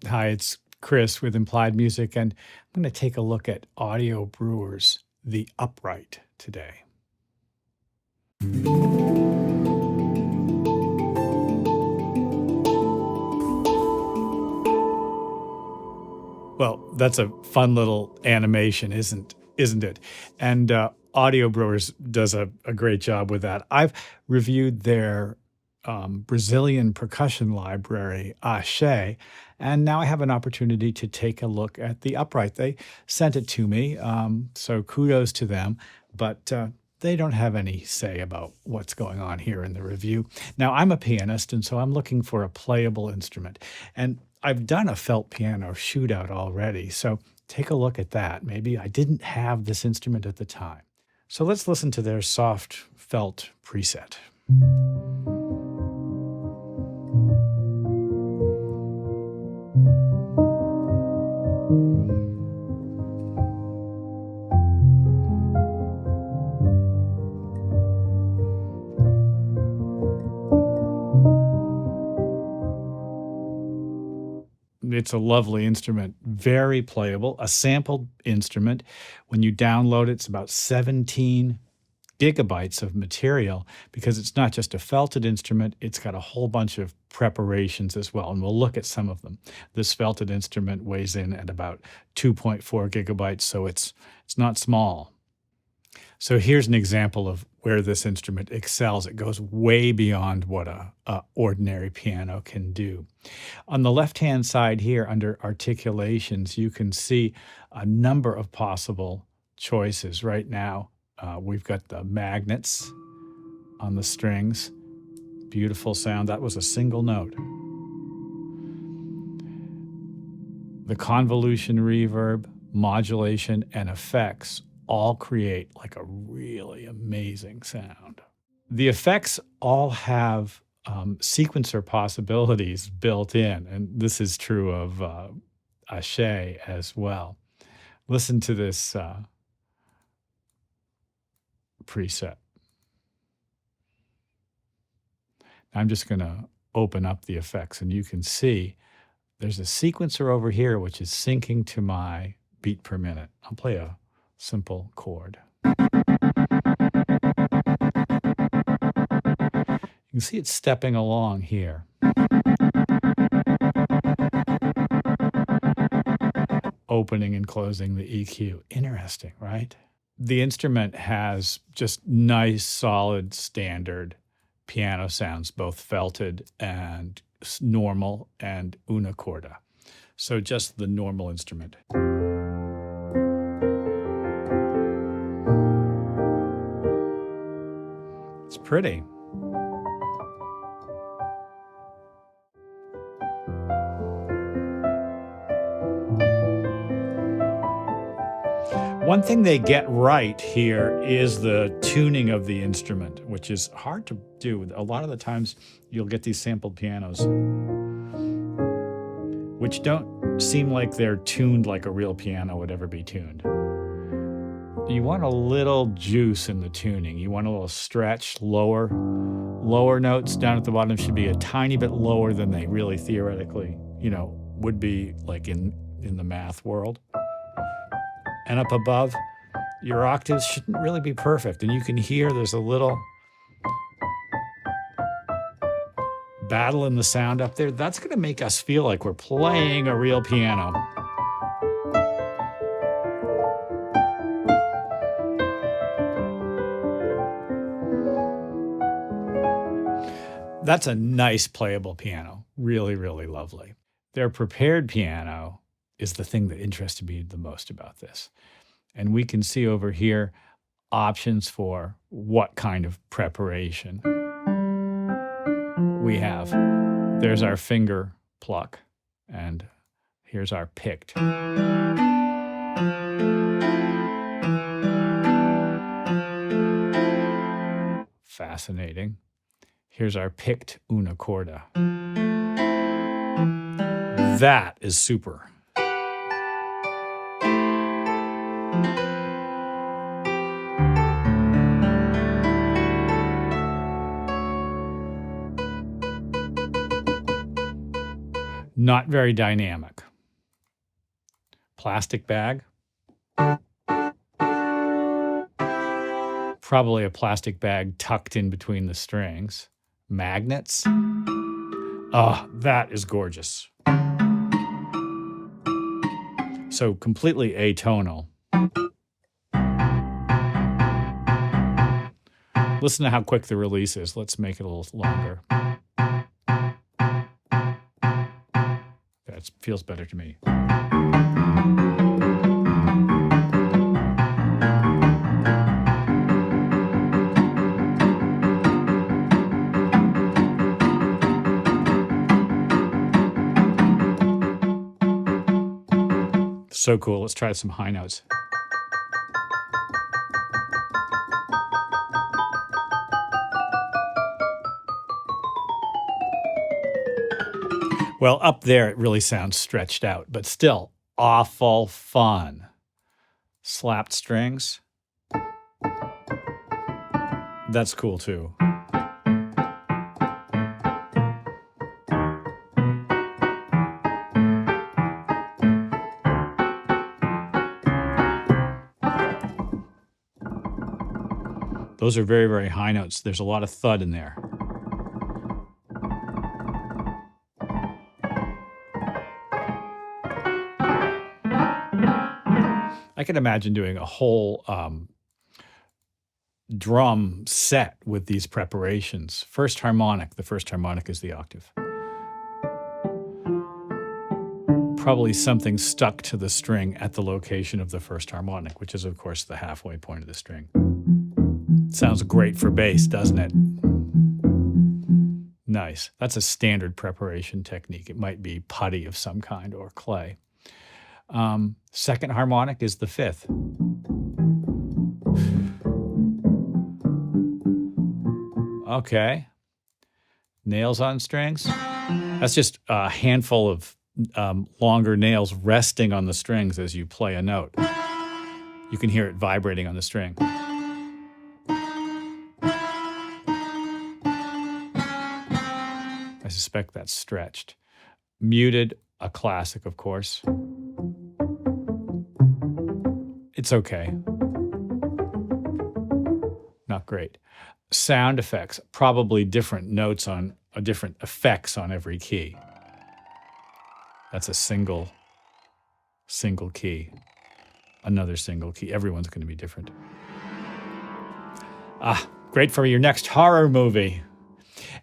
Hi, it's Chris with Implied Music, and I'm going to take a look at AudioBrewers, the Upright today. Well, that's a fun little animation, isn't it? And AudioBrewers does a great job with that. I've reviewed their Brazilian percussion library, Axé, and now I have an opportunity to take a look at the Upright. They sent it to me, so kudos to them, but they don't have any say about what's going on here in the review. Now, I'm a pianist, and so I'm looking for a playable instrument. And I've done a felt piano shootout already, so take a look at that. Maybe I didn't have this instrument at the time. So let's listen to their soft felt preset. It's a lovely instrument, very playable, a sampled instrument. When you download it, it's about 17 gigabytes of material because it's not just a felted instrument, it's got a whole bunch of preparations as well, and we'll look at some of them. This felted instrument weighs in at about 2.4 gigabytes, so it's not small. So here's an example of where this instrument excels. It goes way beyond what a ordinary piano can do. On the left-hand side here, under articulations, you can see a number of possible choices. Right now, we've got the magnets on the strings. Beautiful sound. That was a single note. The convolution reverb, modulation, and effects all create like a really amazing sound. The effects all have sequencer possibilities built in, and this is true of Axé as well. Listen to this preset. I'm just going to open up the effects, and you can see there's a sequencer over here which is syncing to my beat per minute. I'll play a simple chord. You can see it stepping along here. Opening and closing the EQ. Interesting, right? The instrument has just nice, solid, standard piano sounds, both felted and normal and una corda. So just the normal instrument. It's pretty. One thing they get right here is the tuning of the instrument, which is hard to do. A lot of the times you'll get these sampled pianos which don't seem like they're tuned like a real piano would ever be tuned. You want a little juice in the tuning. You want a little stretch, lower notes down at the bottom should be a tiny bit lower than they really theoretically, would be like in the math world. And up above, your octaves shouldn't really be perfect. And you can hear there's a little battle in the sound up there. That's going to make us feel like we're playing a real piano. That's a nice playable piano. Really, really lovely. Their prepared piano is the thing that interested me the most about this. And we can see over here options for what kind of preparation we have. There's our finger pluck, and here's our picked. Fascinating. Here's our picked una corda. That is super. Not very dynamic. Plastic bag. Probably a plastic bag tucked in between the strings. Magnets. Ah, that is gorgeous. So completely atonal. Listen to how quick the release is. Let's make it a little longer. That feels better to me. So cool. Let's try some high notes. Well, up there it really sounds stretched out, but still awful fun. Slapped strings. That's cool too. Those are very, very high notes. There's a lot of thud in there. I can imagine doing a whole drum set with these preparations. First harmonic. The first harmonic is the octave. Probably something stuck to the string at the location of the first harmonic, which is, of course, the halfway point of the string. Sounds great for bass, doesn't it? Nice. That's a standard preparation technique. It might be putty of some kind or clay. Second harmonic is the fifth. Okay. Nails on strings. That's just a handful of longer nails resting on the strings as you play a note. You can hear it vibrating on the string. I suspect that's stretched. Muted, a classic, of course. It's okay. Not great. Sound effects, probably different notes on different effects on every key. That's a single key. Another single key. Everyone's going to be different. Great for your next horror movie.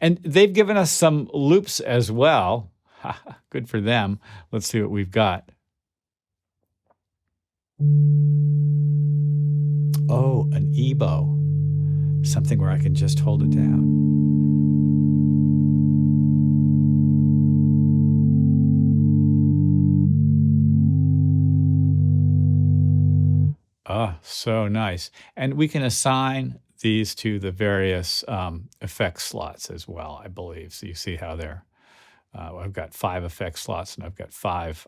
And they've given us some loops as well. Good for them. Let's see what we've got. Oh, an ebow. Something where I can just hold it down. Oh, so nice. And we can assign these to the various effect slots as well, I believe. So you see how they're, I've got 5 effect slots and I've got 5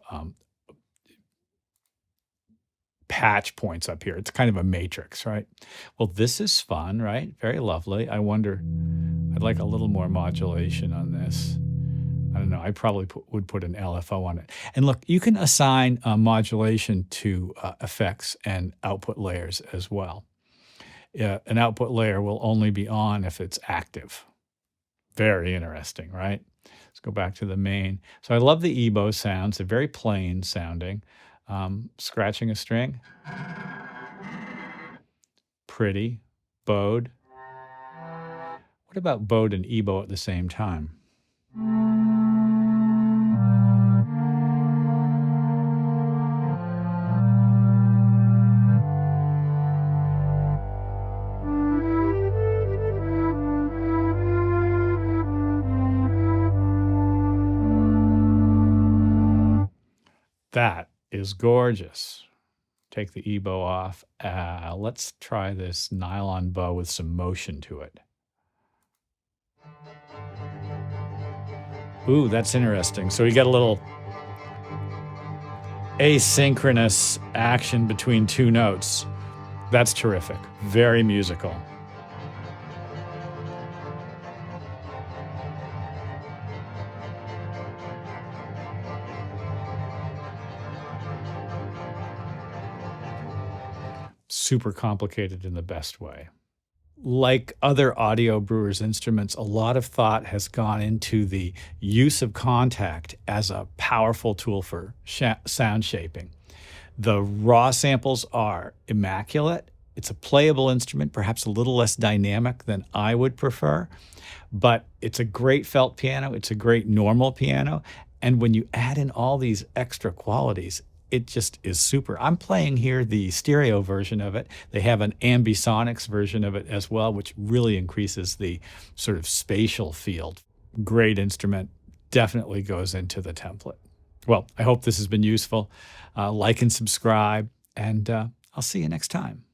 patch points up here. It's kind of a matrix, right? Well, this is fun, right? Very lovely. I wonder, I'd like a little more modulation on this. I don't know. I probably would put an LFO on it. And look, you can assign modulation to effects and output layers as well. An output layer will only be on if it's active. Very interesting, right? Let's go back to the main. So I love the ebow sounds. They're very plain sounding. Scratching a string. Pretty. Bowed. What about bowed and ebow at the same time? That is gorgeous. Take the ebow off. Let's try this nylon bow with some motion to it. Ooh, that's interesting. So you got a little asynchronous action between 2 notes. That's terrific. Very musical. super complicated in the best way. Like other AudioBrewers instruments, a lot of thought has gone into the use of Kontakt as a powerful tool for sound shaping. The raw samples are immaculate. It's a playable instrument, perhaps a little less dynamic than I would prefer, but it's a great felt piano. It's a great normal piano. And when you add in all these extra qualities, it just is super. I'm playing here the stereo version of it. They have an ambisonics version of it as well, which really increases the sort of spatial field. Great instrument, definitely goes into the template. Well, I hope this has been useful. Like and subscribe, and I'll see you next time.